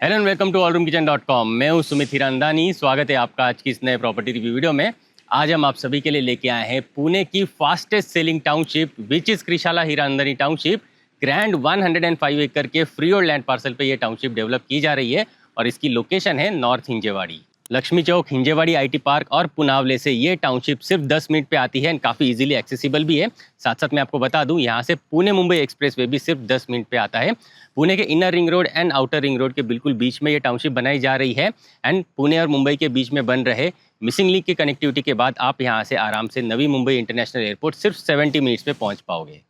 Hello and welcome to allroomkitchen.com। मैं हूं सुमित हिरानंदानी। स्वागत है आपका आज की इस नए प्रॉपर्टी रिव्यू वीडियो में। आज हम आप सभी के लिए लेके आए हैं पुणे की fastest selling township which is Krisala Hiranandani township. Grand 105 एकड़ के फ्री और लैंड पार्सल पे ये टाउनशिप डेवलप की जा रही है और इसकी लोकेशन है north Hinjewadi. Lakshmi Chowk, Hinjewadi IT park और पुनावले से ये टाउनशिप सिर्फ 10 मिनट पे आती है एंड काफ़ी इजीली एक्सेसिबल भी है। साथ साथ मैं आपको बता दूं यहाँ से पुणे मुंबई एक्सप्रेसवे भी सिर्फ 10 मिनट पे आता है। पुणे के inner ring road and outer ring road के बिल्कुल बीच में ये टाउनशिप बनाई जा रही है एंड पुणे और मुंबई के बीच में बन रहे मिसिंग लिंक की कनेक्टिविटी के बाद आप यहाँ से आराम से नवी मुंबई इंटरनेशनल एयरपोर्ट सिर्फ 70 मिनट्स में पहुँच पाओगे।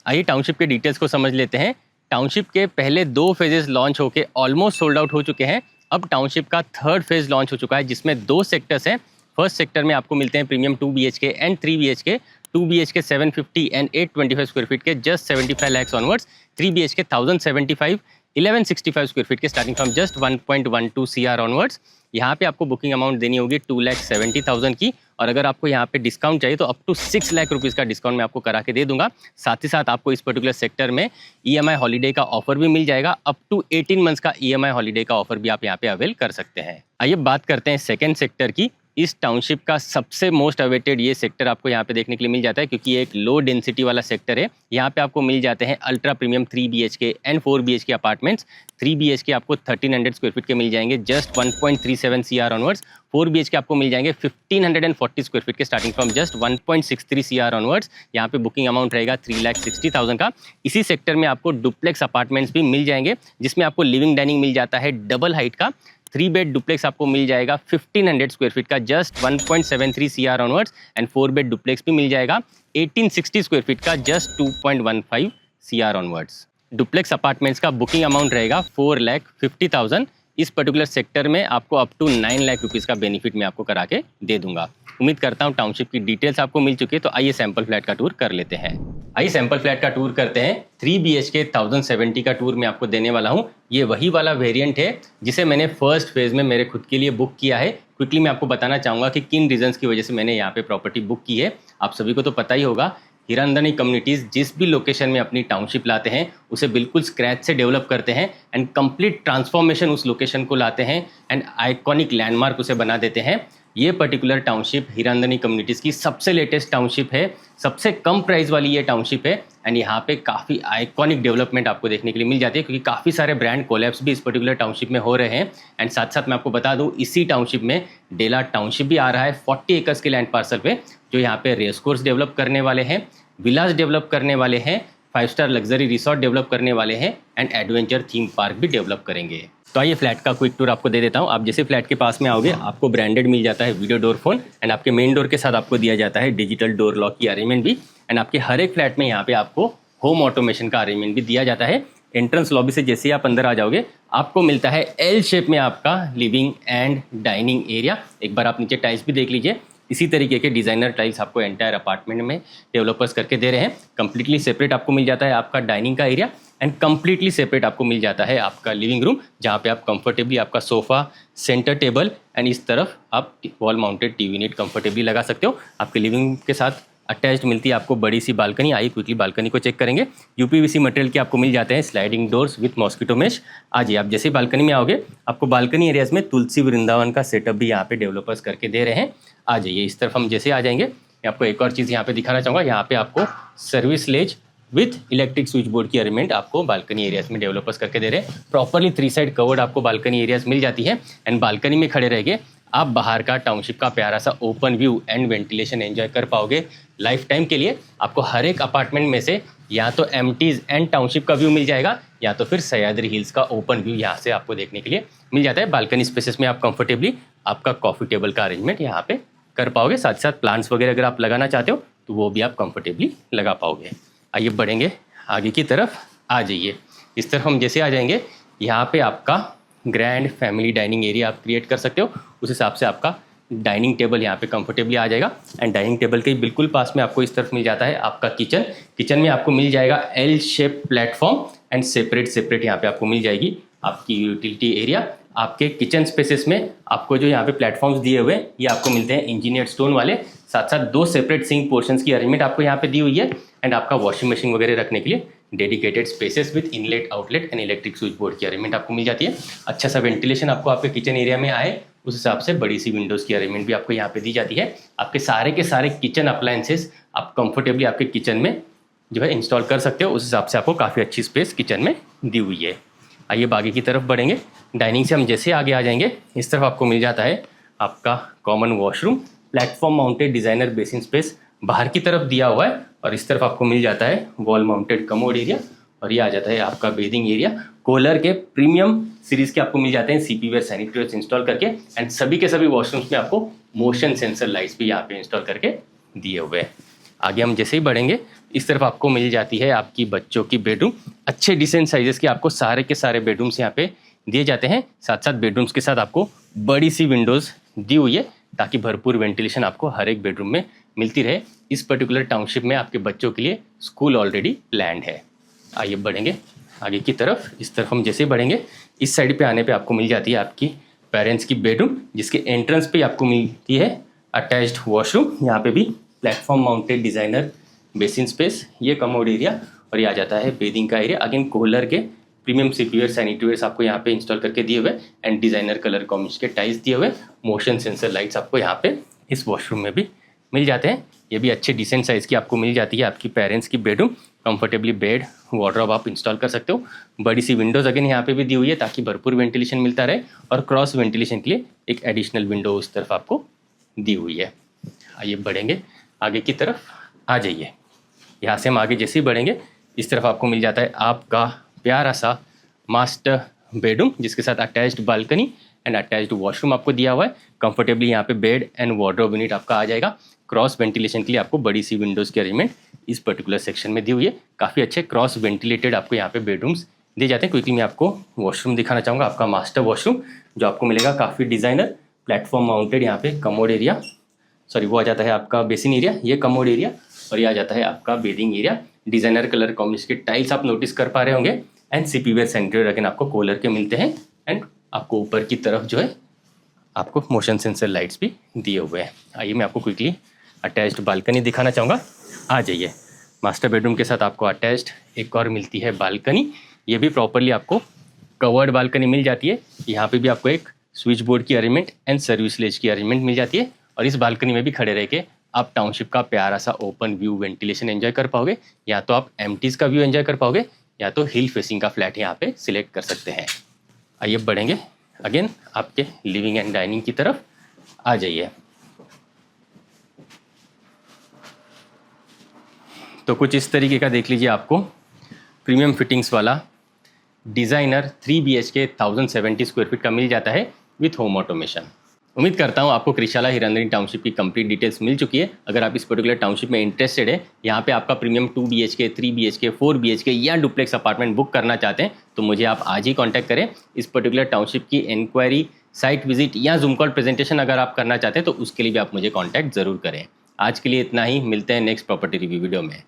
आइए टाउनशिप के डिटेल्स को समझ लेते हैं। टाउनशिप के पहले 2 फेजेस लॉन्च होकर ऑलमोस्ट सोल्ड आउट हो चुके हैं। अब टाउनशिप का 3rd फेज लॉन्च हो चुका है जिसमें 2 सेक्टर्स हैं। फर्स्ट सेक्टर में आपको मिलते हैं premium 2 BHK and 3 BHK। 2 BHK 750 and 825 square feet के just 75 lakh onwards. 3 BHK 1075 1165 square feet के starting from just 1.12 CR onwards. यहाँ पे आपको बुकिंग अमाउंट देनी होगी 2,70,000 की और अगर आपको यहाँ पे डिस्काउंट चाहिए तो अप टू 6 लाख रुपीज़ का डिस्काउंट मैं आपको करा के दे दूंगा। साथ ही साथ आपको इस पर्टिकुलर सेक्टर में EMI हॉलीडे का ऑफर भी मिल जाएगा। अप टू 18 मंथ्स का EMI हॉलीडे का ऑफर भी आप यहाँ पे अवेल कर सकते हैं। आइए बात करते हैं सेकेंड सेक्टर की। इस टाउनशिप का सबसे मोस्ट अवेटेड ये सेक्टर आपको यहाँ पे देखने के लिए मिल जाता है क्योंकि ये एक लो डेंसिटी वाला सेक्टर है। यहाँ पे आपको मिल जाते हैं ultra premium 3 BHK and 4 BHK apartments. 3 BHK आपको 1300 स्क्वायर फीट के मिल जाएंगे जस्ट 1.37 CR ऑनवर्ड्स। 4 BHK आपको मिल जाएंगे 1540 स्क्वायर फीट के starting from just 1.63 CR onwards. यहाँ पे बुकिंग अमाउंट रहेगा 3,60,000 का। इसी सेक्टर में आपको डुप्लेक्स अपार्टमेंट्स भी मिल जाएंगे जिसमें आपको लिविंग डाइनिंग मिल जाता है डबल हाइट का। 3 बेड डुप्लेक्स आपको मिल जाएगा 1500 स्क्वायर फीट का just 1.73 CR onwards and 4 bed duplex भी मिल जाएगा 1860 स्क्वायर फीट का just 2.15 CR onwards. Duplex apartments का बुकिंग अमाउंट रहेगा 4,50,000। इस पर्टिकुलर सेक्टर में आपको अप टू 9 लाख रुपीज़ का बेनिफिट मैं आपको करा के दे दूंगा। उम्मीद करता हूँ टाउनशिप की डिटेल्स आपको मिल चुकी है तो आइए सैंपल फ्लैट का टूर कर लेते हैं। आइए सैंपल फ्लैट का टूर करते हैं। 3 BHK 1070 का टूर मैं आपको देने वाला हूँ। ये वही वाला वेरिएंट है जिसे मैंने फर्स्ट फेज में मेरे खुद के लिए बुक किया है। क्विकली मैं आपको बताना चाहूँगा कि किन रीजंस की वजह से मैंने यहाँ पे प्रॉपर्टी बुक की है। आप सभी को तो पता ही होगा हिरानंदानी कम्युनिटीज़ जिस भी लोकेशन में अपनी टाउनशिप लाते हैं उसे बिल्कुल स्क्रैच से डेवलप करते हैं एंड कंप्लीट ट्रांसफॉर्मेशन उस लोकेशन को लाते हैं एंड आइकॉनिक लैंडमार्क उसे बना देते हैं। ये पर्टिकुलर टाउनशिप हिरानंदानी कम्युनिटीज़ की सबसे लेटेस्ट टाउनशिप है, सबसे कम प्राइस वाली ये टाउनशिप है एंड यहाँ पे काफ़ी आइकॉनिक डेवलपमेंट आपको देखने के लिए मिल जाती है क्योंकि काफ़ी सारे ब्रांड कोलैब्स भी इस पर्टिकुलर टाउनशिप में हो रहे हैं। एंड साथ साथ मैं आपको बता दूँ इसी टाउनशिप में डेला टाउनशिप भी आ रहा है 40 एकर्स के लैंड पार्सल पे जो यहाँ पे रेस कोर्स डेवलप करने वाले हैं, विलास डेवलप करने वाले हैं, 5 स्टार लग्जरी रिसोर्ट डेवलप करने वाले हैं एंड एडवेंचर थीम पार्क भी डेवलप करेंगे। तो आइए फ्लैट का क्विक टूर आपको दे देता हूँ। आप जैसे फ्लैट के पास में आओगे आपको ब्रांडेड मिल जाता है वीडियो डोर फोन एंड आपके मेन डोर के साथ आपको दिया जाता है डिजिटल डोर लॉक की अरेंजमेंट भी एंड आपके हर एक फ्लैट में यहाँ पे आपको होम ऑटोमेशन का अरेंजमेंट भी दिया जाता है। एंट्रेंस लॉबी से जैसे ही आप अंदर आ जाओगे आपको मिलता है L शेप में आपका लिविंग एंड डाइनिंग एरिया। एक बार आप नीचे टाइल्स भी देख लीजिए, इसी तरीके के डिज़ाइनर टाइल्स आपको एंटायर अपार्टमेंट में डेवलपर्स करके दे रहे हैं। कंप्लीटली सेपरेट आपको मिल जाता है आपका डाइनिंग का एरिया एंड कंप्लीटली सेपरेट आपको मिल जाता है आपका लिविंग रूम जहाँ पे आप कंफर्टेबली आपका सोफ़ा, सेंटर टेबल एंड इस तरफ आप wall mounted TV unit comfortably लगा सकते हो। आपके लिविंग रूम के साथ अटैच्ड मिलती है आपको बड़ी सी बालकनी। आइए क्विकली बालकनी को चेक करेंगे। UPVC मटेरियल के आपको मिल जाते हैं sliding doors with mosquito mesh. आज आप जैसे ही बालकनी में आओगे आपको बालकनी एरियाज में तुलसी वृंदावन का सेटअप भी यहाँ पे डेवलपर्स करके दे रहे हैं। आ जाइए इस तरफ हम जैसे आ जाएंगे मैं आपको एक और चीज़ यहाँ पे दिखाना चाहूँगा। यहाँ पे आपको service ledge with electric switch board की अरेंजमेंट आपको बालकनी एरियाज में डेवलपर्स करके दे रहे हैं। प्रॉपरली 3 साइड कवर्ड आपको बालकनी एरियाज मिल जाती है एंड बालकनी में खड़े रहेंगे आप बाहर का टाउनशिप का प्यारा सा open view and ventilation enjoy कर पाओगे लाइफ टाइम के लिए। आपको हर एक अपार्टमेंट में से या तो एमटीज एंड टाउनशिप का व्यू मिल जाएगा या तो फिर सह्याद्री हिल्स का ओपन व्यू यहाँ से आपको देखने के लिए मिल जाता है। बालकनी स्पेसेस में आप कंफर्टेबली आपका कॉफ़ी टेबल का अरेंजमेंट यहाँ पे कर पाओगे। साथ साथ प्लांट्स वगैरह अगर आप लगाना चाहते हो तो वो भी आप कंफर्टेबली लगा पाओगे। आइए बढ़ेंगे आगे की तरफ। आ जाइए इस तरफ हम जैसे आ जाएंगे यहाँ पे आपका ग्रैंड फैमिली डाइनिंग एरिया आप क्रिएट कर सकते हो। उस हिसाब से आपका डाइनिंग टेबल यहाँ पे कंफर्टेबली आ जाएगा एंड डाइनिंग टेबल के बिल्कुल पास में आपको इस तरफ मिल जाता है आपका किचन। किचन में आपको मिल जाएगा L shape platform and separate यहाँ पे आपको मिल जाएगी आपकी यूटिलिटी एरिया। आपके किचन स्पेसेस में आपको जो यहाँ पे प्लेटफॉर्म्स दिए हुए हैं ये आपको मिलते हैं इंजीनियर्ड स्टोन वाले। साथ साथ 2 सेपरेट सिंक पोर्शंस की अरेंजमेंट आपको यहाँ पे दी हुई है एंड आपका वॉशिंग मशीन वगैरह रखने के लिए dedicated spaces with inlet outlet and electric switch board की अरेंजमेंट आपको मिल जाती है। अच्छा सा वेंटिलेशन आपको आपके किचन एरिया में आए उस हिसाब से बड़ी सी विंडोज़ की अरेंजमेंट भी आपको यहाँ पे दी जाती है। आपके सारे के सारे किचन अप्लायंसेस आप कंफर्टेबली आपके किचन में जो है इंस्टॉल कर सकते हो। उस हिसाब से आपको काफ़ी अच्छी स्पेस किचन में दी हुई है। आइए आगे की तरफ बढ़ेंगे। डाइनिंग से हम जैसे आगे आ जाएंगे, इस तरफ आपको मिल जाता है आपका common washroom, platform mounted designer basin space बाहर की तरफ दिया हुआ है, और इस तरफ आपको मिल जाता है वॉल माउंटेड कमोड एरिया, और ये आ जाता है आपका बेदिंग एरिया। कोलर के प्रीमियम सीरीज के आपको मिल जाते हैं सीपी वेयर सैनिटरीवेयर्स इंस्टॉल करके, एंड सभी के सभी वॉशरूम्स में आपको मोशन सेंसर लाइट्स भी यहाँ पे इंस्टॉल करके दिए हुए हैं। आगे हम जैसे ही बढ़ेंगे, इस तरफ आपको मिल जाती है आपकी बच्चों की बेडरूम। अच्छे डिसेंट साइजेस के आपको सारे के सारे बेडरूम्स यहाँ पे दिए जाते हैं। साथ साथ बेडरूम्स के साथ आपको बड़ी सी विंडोज़ दी हुई है ताकि भरपूर वेंटिलेशन आपको हर एक बेडरूम में मिलती रहे। इस पर्टिकुलर टाउनशिप में आपके बच्चों के लिए स्कूल ऑलरेडी प्लान्ड है। आइए बढ़ेंगे आगे की तरफ। इस तरफ हम जैसे ही बढ़ेंगे, इस साइड पे आने पे आपको मिल जाती है आपकी पेरेंट्स की बेडरूम, जिसके एंट्रेंस पे आपको मिलती है अटैच्ड वॉशरूम। यहाँ पे भी platform mounted designer basin space, ये कमोड एरिया, और ये आ जाता है बेदिंग का एरिया। अगेन कोहलर के प्रीमियम सीपीवेयर सैनिटरीवेयर्स आपको यहाँ पे इंस्टॉल करके दिए हुए, एंड डिज़ाइनर कलर कॉम्बिनेशन के टाइल्स दिए हुए। मोशन सेंसर लाइट्स आपको यहाँ पे इस वॉशरूम में भी मिल जाते हैं। ये भी अच्छे डिसेंट साइज़ की आपको मिल जाती है आपकी पेरेंट्स की बेडरूम। कंफर्टेबली बेड, वार्डरोब आप इंस्टॉल कर सकते हो। बड़ी सी विंडोज़ अगेन यहाँ पे भी दी हुई है ताकि भरपूर वेंटिलेशन मिलता रहे, और क्रॉस वेंटिलेशन के लिए एक एडिशनल विंडो उस तरफ आपको दी हुई है। आइए बढ़ेंगे आगे की तरफ। आ जाइए, यहाँ से हम आगे जैसे ही बढ़ेंगे, इस तरफ आपको मिल जाता है आपका प्यारा सा मास्टर बेडरूम, जिसके साथ attached balcony and attached washroom आपको दिया हुआ है। कंफर्टेबली यहाँ पे बेड एंड वार्डरोब यूनिट आपका आ जाएगा। क्रॉस वेंटिलेशन के लिए आपको बड़ी सी विंडोज़ की अरेंजमेंट इस पर्टिकुलर सेक्शन में दी हुई है। काफ़ी अच्छे क्रॉस वेंटिलेटेड आपको यहाँ पे बेडरूम्स दिए जाते हैं। क्विकली मैं आपको वॉशरूम दिखाना चाहूँगा, आपका मास्टर वॉशरूम जो आपको मिलेगा काफ़ी डिज़ाइनर, प्लेटफॉर्म माउंटेड यहाँ पे कमोड एरिया, सॉरी वो आ जाता है आपका बेसिन एरिया, ये कमोड एरिया, और ये आ जाता है आपका bathing area. Designer colour combination के टाइल्स आप नोटिस कर पा रहे होंगे, एंड सीपीवेयर सेंटर अगेन आपको कोलर के मिलते हैं, एंड आपको ऊपर की तरफ जो है आपको मोशन सेंसर लाइट्स भी दिए हुए हैं। आइए मैं आपको क्विकली अटैच्ड बालकनी दिखाना चाहूँगा। आ जाइए, मास्टर बेडरूम के साथ आपको अटैच्ड एक और मिलती है बालकनी। ये भी प्रॉपरली आपको कवर्ड बालकनी मिल जाती है। यहाँ पे भी आपको एक स्विच बोर्ड की अरेंजमेंट एंड सर्विस लेज की अरेंजमेंट मिल जाती है, और इस बालकनी में भी खड़े रह के आप टाउनशिप का प्यारा सा ओपन व्यू वेंटिलेशन एंजॉय कर पाओगे। या तो आप एम्प्टीज का व्यू एंजॉय कर पाओगे, या तो हिल फेसिंग का फ्लैट यहाँ पे सिलेक्ट कर सकते हैं। आइए बढ़ेंगे अगेन आपके लिविंग एंड डाइनिंग की तरफ। आ जाइए, तो कुछ इस तरीके का देख लीजिए, आपको प्रीमियम फिटिंग्स वाला डिज़ाइनर 3 BHK 1070 स्क्वायर फीट का मिल जाता है विथ होम ऑटोमेशन। उम्मीद करता हूँ आपको कृशाला हीरानंदानी टाउनशिप की कंप्लीट डिटेल्स मिल चुकी है। अगर आप इस पर्टिकुलर टाउनशिप में इंटरेस्टेड है, यहाँ पे आपका प्रीमियम 2 BHK 3 BHK 4 BHK या डुप्लेक्स अपार्टमेंट बुक करना चाहते हैं, तो मुझे आप आज ही कॉन्टैक्ट करें। इस पर्टिकुलर टाउनशिप की इंक्वायरी, साइट विजिट या जूम कॉल प्रेजेंटेशन अगर आप करना चाहते हैं तो उसके लिए भी आप मुझे कॉन्टैक्ट ज़रूर करें। आज के लिए इतना ही, मिलते हैं नेक्स्ट प्रॉपर्टी रिव्यू वीडियो में।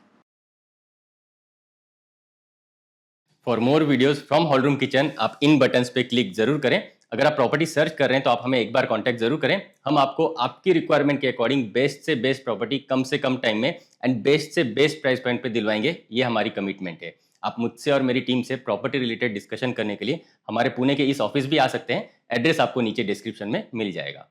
For more videos from hall room kitchen आप इन बटन्स पे क्लिक जरूर करें। अगर आप प्रॉपर्टी सर्च कर रहे हैं तो आप हमें एक बार कांटेक्ट जरूर करें। हम आपको आपकी रिक्वायरमेंट के अकॉर्डिंग बेस्ट से बेस्ट प्रॉपर्टी कम से कम टाइम में एंड बेस्ट से बेस्ट प्राइस पॉइंट पे दिलवाएंगे, ये हमारी कमिटमेंट है। आप मुझसे और मेरी टीम से प्रॉपर्टी रिलेटेड डिस्कशन करने के लिए हमारे पुणे के इस ऑफिस भी आ सकते हैं। एड्रेस आपको नीचे डिस्क्रिप्शन में मिल जाएगा।